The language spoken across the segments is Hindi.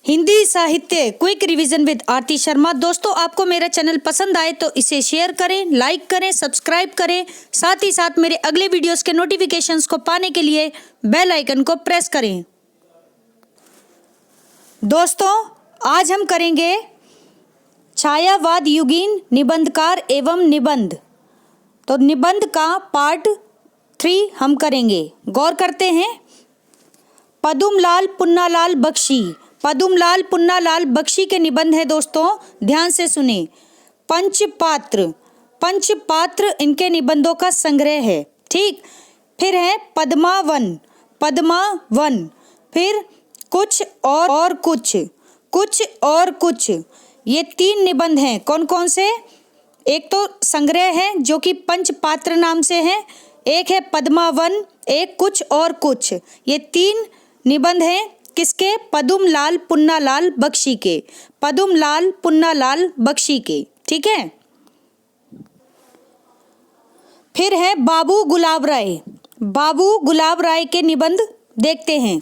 हिंदी साहित्य क्विक रिवीजन विद आरती शर्मा। दोस्तों, आपको मेरा चैनल पसंद आए तो इसे शेयर करें, लाइक करें, सब्सक्राइब करें। साथ ही साथ मेरे अगले वीडियोस के नोटिफिकेशंस को पाने के लिए बेल आइकन को प्रेस करें। दोस्तों, आज हम करेंगे छायावाद युगीन निबंधकार एवं निबंध। तो निबंध का पार्ट 3 हम करेंगे। गौर करते हैं। पदुमलाल पुन्नालाल बख्शी, पदुमलाल पुन्नालाल बख्शी के निबंध है दोस्तों, ध्यान से सुने। पंचपात्र, पंचपात्र इनके निबंधों का संग्रह है। ठीक। फिर है पद्मावन, पद्मावन। फिर कुछ और कुछ, कुछ और कुछ। ये 3 निबंध हैं। कौन कौन से? एक तो संग्रह है जो कि पंचपात्र नाम से है, एक है पद्मावन, एक कुछ और कुछ। ये 3 निबंध हैं किसके? पदुमलाल पुन्नालाल बख्शी के, पदुमलाल पुन्नालाल बख्शी के। ठीक है। फिर है बाबू गुलाब राय, बाबू गुलाब राय के निबंध देखते हैं।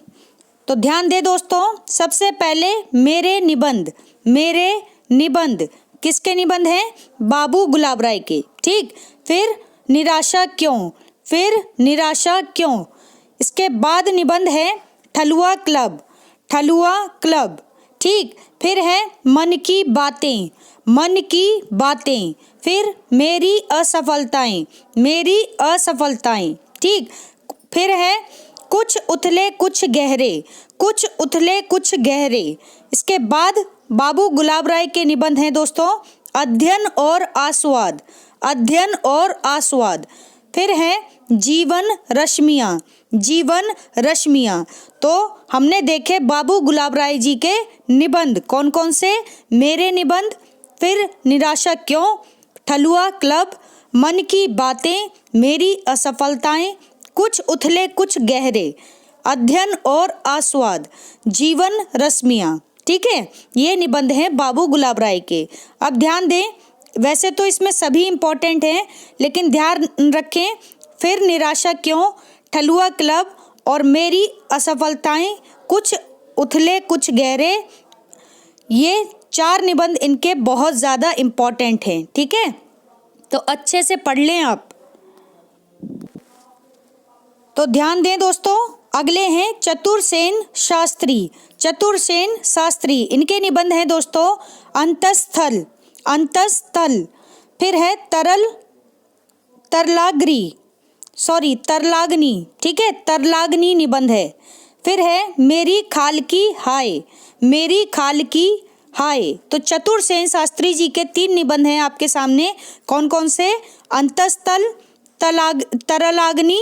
तो ध्यान दे दोस्तों, सबसे पहले मेरे निबंध, मेरे निबंध किसके निबंध हैं? बाबू गुलाब राय के। ठीक। फिर निराशा क्यों, फिर निराशा क्यों। इसके बाद निबंध है ठलुआ क्लब, ठलुआ क्लब। ठीक। फिर है मन की बातें, मन की बातें। फिर मेरी असफलताएं, मेरी असफलताएं। ठीक। फिर है कुछ उथले कुछ गहरे, कुछ उथले कुछ गहरे। इसके बाद बाबू गुलाब राय के निबंध हैं दोस्तों अध्ययन और आस्वाद, अध्ययन और आस्वाद। फिर है जीवन रश्मियाँ, जीवन रश्मियाँ। तो हमने देखे बाबू गुलाब राय जी के निबंध कौन कौन से? मेरे निबंध, फिर निराशा क्यों, ठलुआ क्लब, मन की बातें, मेरी असफलताएं, कुछ उथले कुछ गहरे, अध्ययन और आस्वाद, जीवन रश्मियाँ। ठीक है। ये निबंध हैं बाबू गुलाब राय के। अब ध्यान दें, वैसे तो इसमें सभी इंपॉर्टेंट हैं, लेकिन ध्यान रखें फिर निराशा क्यों, ठलुआ क्लब और मेरी असफलताएं, कुछ उथले कुछ गहरे, ये 4 निबंध इनके बहुत ज़्यादा इम्पॉर्टेंट हैं। ठीक है। तो अच्छे से पढ़ लें आप। तो ध्यान दें दोस्तों, अगले हैं चतुरसेन शास्त्री, चतुरसेन शास्त्री। इनके निबंध हैं दोस्तों अंतस्थल, अंतस्थल। फिर है तरल, तरलाग्री, सॉरी तरलाग्नि। ठीक है, तरलाग्नि निबंध है। फिर है मेरी खाल की हाय, मेरी खाल की हाय। तो चतुरसेन शास्त्री जी के 3 निबंध हैं आपके सामने। कौन कौन से? अंतस्थल, तरलाग्नि,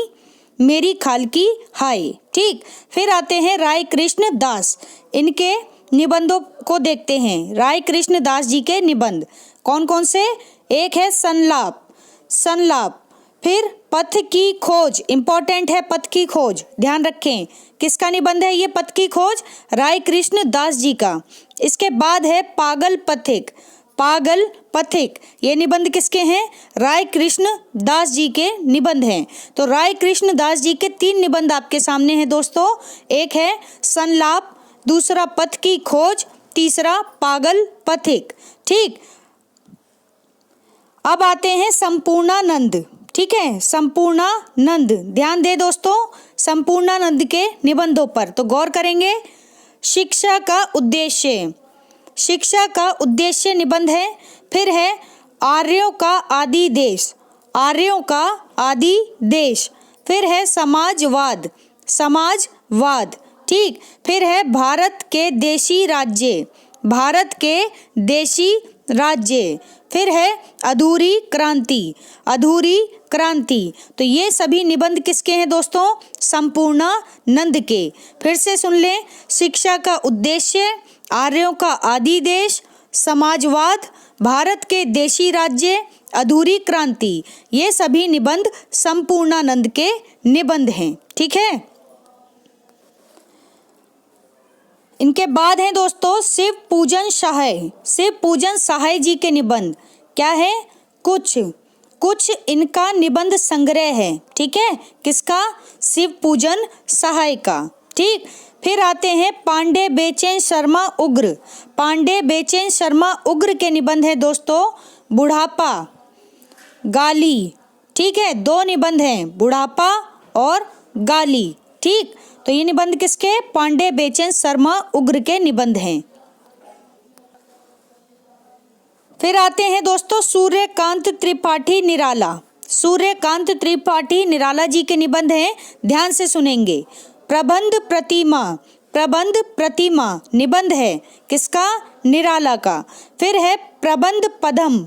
मेरी खाल की हाय। ठीक। फिर आते हैं राय कृष्ण दास, इनके निबंधों को देखते हैं। राय कृष्ण दास जी के निबंध कौन कौन से? एक है संलाप, संलाप। फिर पथ की खोज, इंपॉर्टेंट है पथ की खोज, ध्यान रखें। किसका निबंध है ये पथ की खोज? राय कृष्ण दास जी का। इसके बाद है पागल पथिक, पागल पथिक। ये निबंध किसके हैं? राय कृष्ण दास जी के निबंध हैं। तो राय कृष्ण दास जी के 3 निबंध आपके सामने हैं दोस्तों। एक है संलाप, दूसरा पथ की खोज, तीसरा पागल पथिक। ठीक। अब आते हैं संपूर्णानंद। ठीक है, संपूर्णानंद। ध्यान दे दोस्तों संपूर्णानंद के निबंधों पर। तो गौर करेंगे। शिक्षा का उद्देश्य, शिक्षा का उद्देश्य निबंध है। फिर है आर्यों का आदि देश, आर्यों का आदि देश। फिर है समाजवाद, समाजवाद। ठीक। फिर है भारत के देशी राज्य, भारत के देशी राज्य। फिर है अधूरी क्रांति, अधूरी क्रांति। तो ये सभी निबंध किसके हैं दोस्तों? संपूर्णानंद के। फिर से सुन लें। शिक्षा का उद्देश्य, आर्यों का आदि देश, समाजवाद, भारत के देशी राज्य, अधूरी क्रांति। ये सभी निबंध संपूर्णानंद के निबंध हैं। ठीक है। इनके बाद हैं दोस्तों शिव पूजन सहाय, शिव पूजन सहाय जी के निबंध। क्या है? कुछ, कुछ इनका निबंध संग्रह है। ठीक है, किसका? शिव पूजन सहाय का। ठीक। फिर आते हैं पांडे बेचैन शर्मा उग्र। पांडे बेचैन शर्मा उग्र के निबंध है दोस्तों बुढ़ापा, गाली। ठीक है, दो निबंध हैं, बुढ़ापा और गाली। ठीक, तो ये निबंध किसके? पांडे बेचैन शर्मा उग्र के निबंध हैं। फिर आते हैं दोस्तों सूर्यकांत त्रिपाठी निराला। सूर्यकांत त्रिपाठी निराला जी के निबंध हैं, ध्यान से सुनेंगे। प्रबंध प्रतिमा, प्रबंध प्रतिमा निबंध है किसका? निराला का। फिर है प्रबंध पदम,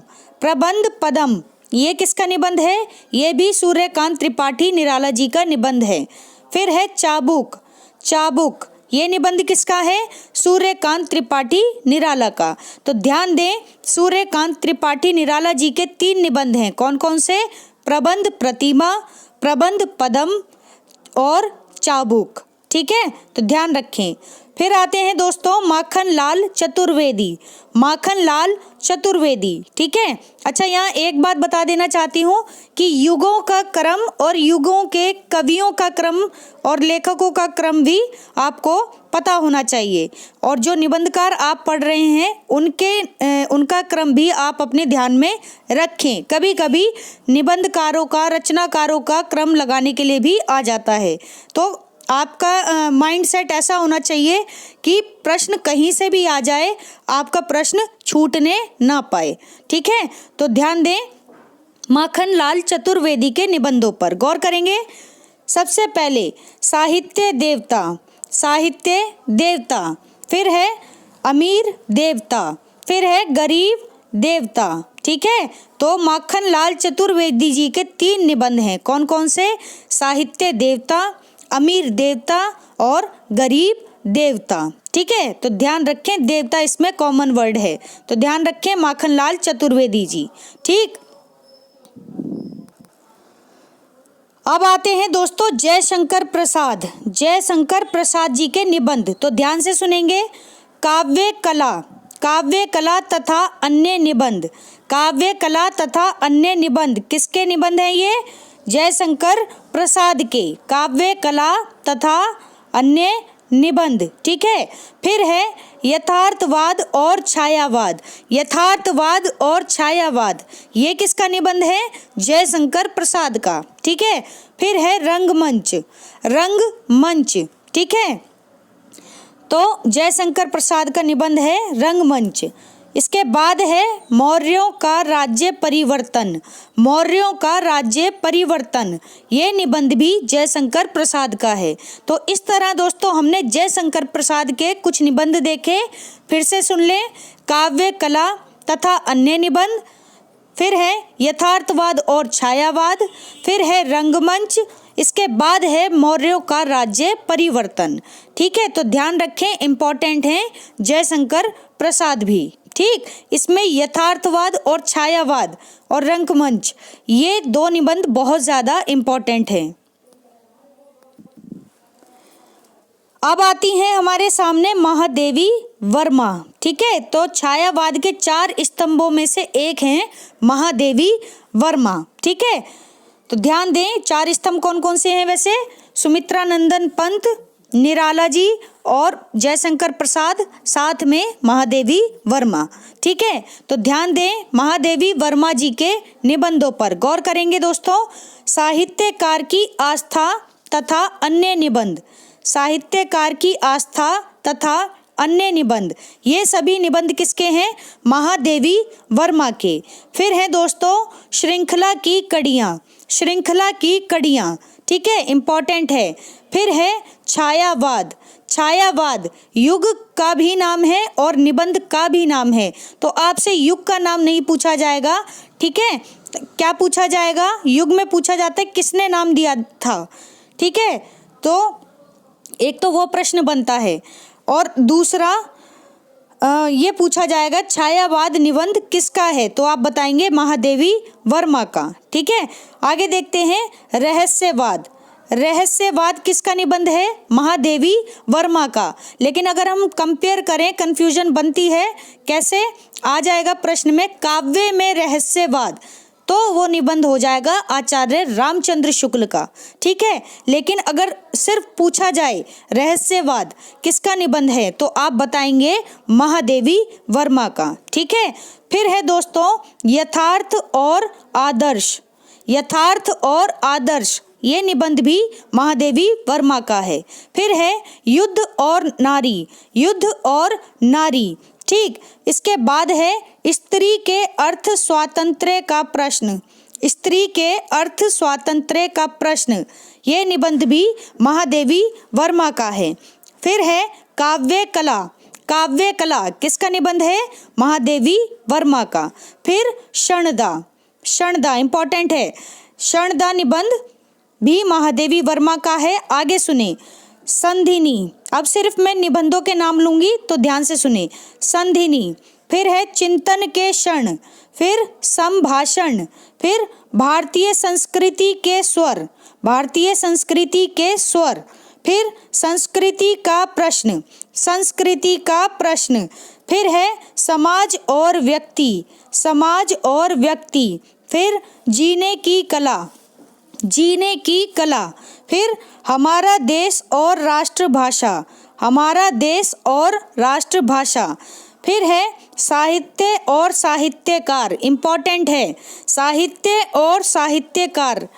प्रबंध पदम ये किसका निबंध है? ये भी सूर्यकांत त्रिपाठी निराला जी का निबंध है। फिर है चाबुक, चाबुक ये निबंध किसका है? सूर्यकांत त्रिपाठी निराला का। तो ध्यान दें, सूर्यकांत त्रिपाठी निराला जी के 3 निबंध हैं। कौन कौन से? प्रबंध प्रतिमा, प्रबंध पदम और चाबुक। ठीक है, तो ध्यान रखें। फिर आते हैं दोस्तों माखन लाल चतुर्वेदी, माखन लाल चतुर्वेदी। ठीक है, अच्छा यहाँ एक बात बता देना चाहती हूँ कि युगों का क्रम और युगों के कवियों का क्रम और लेखकों का क्रम भी आपको पता होना चाहिए। और जो निबंधकार आप पढ़ रहे हैं उनका क्रम भी आप अपने ध्यान में रखें। कभी कभी निबंधकारों का, रचनाकारों का क्रम लगाने के लिए भी आ जाता है। तो आपका माइंड सेट ऐसा होना चाहिए कि प्रश्न कहीं से भी आ जाए, आपका प्रश्न छूटने ना पाए। ठीक है, तो ध्यान दें, माखन लाल चतुर्वेदी के निबंधों पर गौर करेंगे। सबसे पहले साहित्य देवता, साहित्य देवता। फिर है अमीर देवता, फिर है गरीब देवता। ठीक है, तो माखन लाल चतुर्वेदी जी के 3 निबंध हैं। कौन कौन से? साहित्य देवता, अमीर देवता और गरीब देवता। ठीक है, तो ध्यान रखें, देवता इसमें कॉमन वर्ड है, तो ध्यान रखें माखनलाल चतुर्वेदी जी। ठीक, अब आते हैं दोस्तों जयशंकर प्रसाद, जयशंकर प्रसाद जी के निबंध। तो ध्यान से सुनेंगे। काव्य कला, काव्य कला तथा अन्य निबंध, काव्य कला तथा अन्य निबंध किसके निबंध हैं? ये जयशंकर प्रसाद के काव्य कला तथा अन्य निबंध। ठीक है, फिर है यथार्थवाद और छायावाद, यथार्थवाद और छायावाद ये किसका निबंध है? जयशंकर प्रसाद का। ठीक है, फिर है रंगमंच, रंगमंच। ठीक है, तो जयशंकर प्रसाद का निबंध है रंगमंच। इसके बाद है मौर्यों का राज्य परिवर्तन, मौर्यों का राज्य परिवर्तन ये निबंध भी जयशंकर प्रसाद का है। तो इस तरह दोस्तों हमने जयशंकर प्रसाद के कुछ निबंध देखे, फिर से सुन लें। काव्य कला तथा अन्य निबंध, फिर है यथार्थवाद और छायावाद, फिर है रंगमंच, इसके बाद है मौर्यों का राज्य परिवर्तन। ठीक है, तो ध्यान रखें, इम्पोर्टेंट हैं जयशंकर प्रसाद भी। ठीक, इसमें यथार्थवाद और छायावाद और रंगमंच ये 2 निबंध बहुत ज़्यादा इम्पोर्टेंट हैं। अब आती हैं हमारे सामने महादेवी वर्मा। ठीक है, तो छायावाद के 4 स्तंभों में से एक हैं महादेवी वर्मा। ठीक है, तो ध्यान दें 4 स्तंभ कौन कौन से हैं वैसे? सुमित्रा नंदन पंत, निराला जी और जयशंकर प्रसाद, साथ में महादेवी वर्मा। ठीक है, तो ध्यान दें महादेवी वर्मा जी के निबंधों पर गौर करेंगे दोस्तों। साहित्यकार की आस्था तथा अन्य निबंध, साहित्यकार की आस्था तथा अन्य निबंध ये सभी निबंध किसके हैं? महादेवी वर्मा के। फिर है दोस्तों श्रृंखला की कड़ियाँ, श्रृंखला की कड़ियाँ। ठीक है, इम्पोर्टेंट है। फिर है छायावाद, छायावाद युग का भी नाम है और निबंध का भी नाम है। तो आपसे युग का नाम नहीं पूछा जाएगा। ठीक है, क्या पूछा जाएगा? युग में पूछा जाता है किसने नाम दिया था। ठीक है, तो एक तो वो प्रश्न बनता है और दूसरा ये पूछा जाएगा छायावाद निबंध किसका है, तो आप बताएंगे महादेवी वर्मा का। ठीक है, आगे देखते हैं रहस्यवाद, रहस्यवाद किसका निबंध है? महादेवी वर्मा का। लेकिन अगर हम कंपेयर करें, कंफ्यूजन बनती है, कैसे आ जाएगा प्रश्न में? काव्य में रहस्यवाद, तो वो निबंध हो जाएगा आचार्य रामचंद्र शुक्ल का। ठीक है, लेकिन अगर सिर्फ पूछा जाए रहस्यवाद किसका निबंध है तो आप बताएंगे महादेवी वर्मा का। ठीक है, फिर है दोस्तों यथार्थ और आदर्श। यथार्थ और आदर्श ये निबंध भी महादेवी वर्मा का है। फिर है युद्ध और नारी। युद्ध और नारी, ठीक। इसके बाद है स्त्री के अर्थ स्वातंत्र्य का प्रश्न। स्त्री के अर्थ स्वातंत्र्य का प्रश्न, ये निबंध भी महादेवी वर्मा का है। फिर है काव्य कला। काव्य कला किसका निबंध है? महादेवी वर्मा का। फिर क्षणदा। क्षणदा इंपॉर्टेंट है। क्षणदा निबंध भी महादेवी वर्मा का है। आगे सुने संधिनी। अब सिर्फ मैं निबंधों के नाम लूंगी तो ध्यान से सुने। संधिनी, फिर है चिंतन के क्षण, फिर संभाषण, फिर भारतीय संस्कृति के स्वर। भारतीय संस्कृति के स्वर, फिर संस्कृति का प्रश्न। संस्कृति का प्रश्न, फिर है समाज और व्यक्ति। समाज और व्यक्ति, फिर जीने की कला। जीने की कला, फिर हमारा देश और राष्ट्रभाषा। हमारा देश और राष्ट्रभाषा, फिर है साहित्य और साहित्यकार। इंपॉर्टेंट है, साहित्य और साहित्यकार।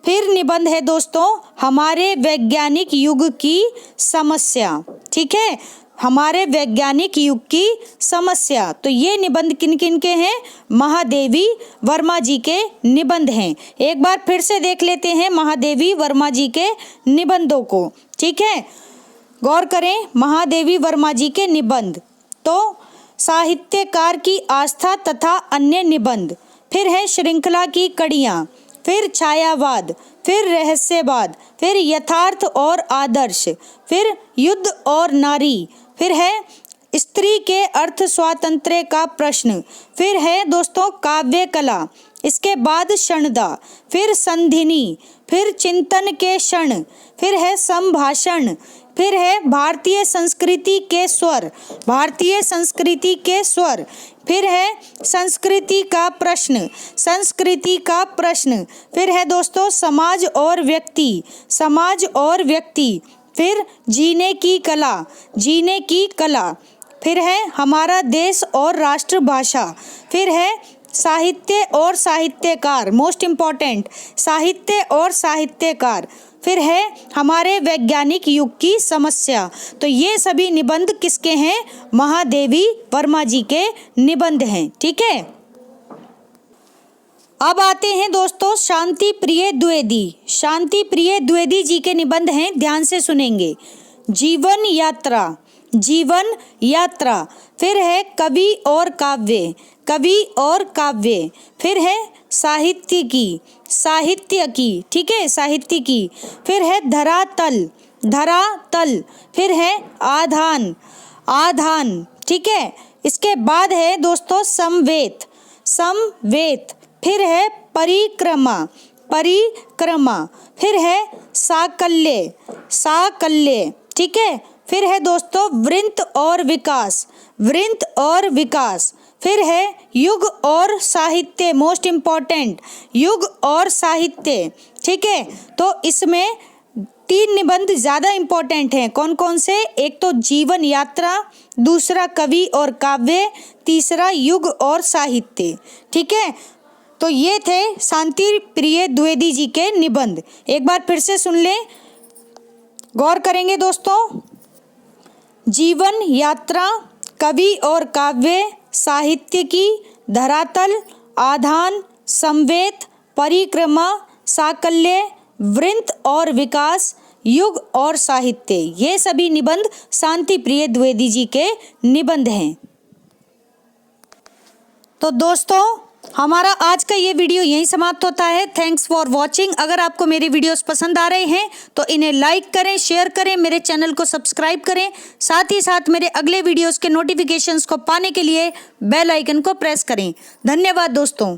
फिर निबंध है दोस्तों हमारे वैज्ञानिक युग की समस्या। ठीक है, हमारे वैज्ञानिक युग की समस्या। तो ये निबंध किन किन के हैं? महादेवी वर्मा जी के निबंध हैं। एक बार फिर से देख लेते हैं महादेवी वर्मा जी के निबंधों को। ठीक है, गौर करें महादेवी वर्मा जी के निबंध। तो साहित्यकार की आस्था तथा अन्य निबंध, फिर है श्रृंखला की कड़ियाँ, फिर छायावाद, फिर रहस्यवाद, फिर यथार्थ और आदर्श, फिर युद्ध और नारी, फिर है स्त्री के अर्थ स्वातंत्र्य का प्रश्न, फिर है दोस्तों काव्य कला, इसके बाद क्षणदा, फिर संधिनी, फिर चिंतन के क्षण, फिर है संभाषण, फिर है भारतीय संस्कृति के स्वर। भारतीय संस्कृति के स्वर, फिर है संस्कृति का प्रश्न। संस्कृति का प्रश्न, फिर है दोस्तों समाज और व्यक्ति। समाज और व्यक्ति, फिर जीने की कला। जीने की कला, फिर है हमारा देश और राष्ट्रभाषा, फिर है साहित्य और साहित्यकार। मोस्ट इम्पॉर्टेंट, साहित्य और साहित्यकार, फिर है हमारे वैज्ञानिक युग की समस्या। तो ये सभी निबंध किसके हैं? महादेवी वर्मा जी के निबंध हैं। ठीक है, अब आते हैं दोस्तों शांति प्रिय द्विवेदी। शांति प्रिय द्विवेदी जी के निबंध हैं, ध्यान से सुनेंगे। जीवन यात्रा। जीवन यात्रा, फिर है कवि और काव्य। कवि और काव्य, फिर है साहित्य की। साहित्य की, ठीक है, साहित्य की, फिर है धरातल। धरातल, फिर है आधान। आधान, ठीक है। इसके बाद है दोस्तों समवेत। समवेत, फिर है परिक्रमा। परिक्रमा, फिर है साकल्य। साकल्य, ठीक है। फिर है दोस्तों वृंत और विकास। वृंत और विकास, फिर है युग और साहित्य। मोस्ट इम्पॉर्टेंट, युग और साहित्य। ठीक है, तो इसमें 3 निबंध ज़्यादा इम्पॉर्टेंट हैं। कौन कौन से? एक तो जीवन यात्रा, दूसरा कवि और काव्य, तीसरा युग और साहित्य। ठीक है, तो ये थे शांति प्रिय द्विवेदी जी के निबंध। एक बार फिर से सुन लें, गौर करेंगे दोस्तों। जीवन यात्रा, कवि और काव्य, साहित्य की, धरातल, आधान, समवेत, परिक्रमा, साकल्य, वृंत और विकास, युग और साहित्य, ये सभी निबंध शांति प्रिय द्विवेदी जी के निबंध हैं। तो दोस्तों हमारा आज का ये वीडियो यहीं समाप्त होता है। Thanks for watching. अगर आपको मेरे वीडियोस पसंद आ रहे हैं तो इन्हें लाइक करें, शेयर करें, मेरे चैनल को सब्सक्राइब करें। साथ ही साथ मेरे अगले वीडियोस के नोटिफिकेशंस को पाने के लिए बेल आइकन को प्रेस करें। धन्यवाद दोस्तों।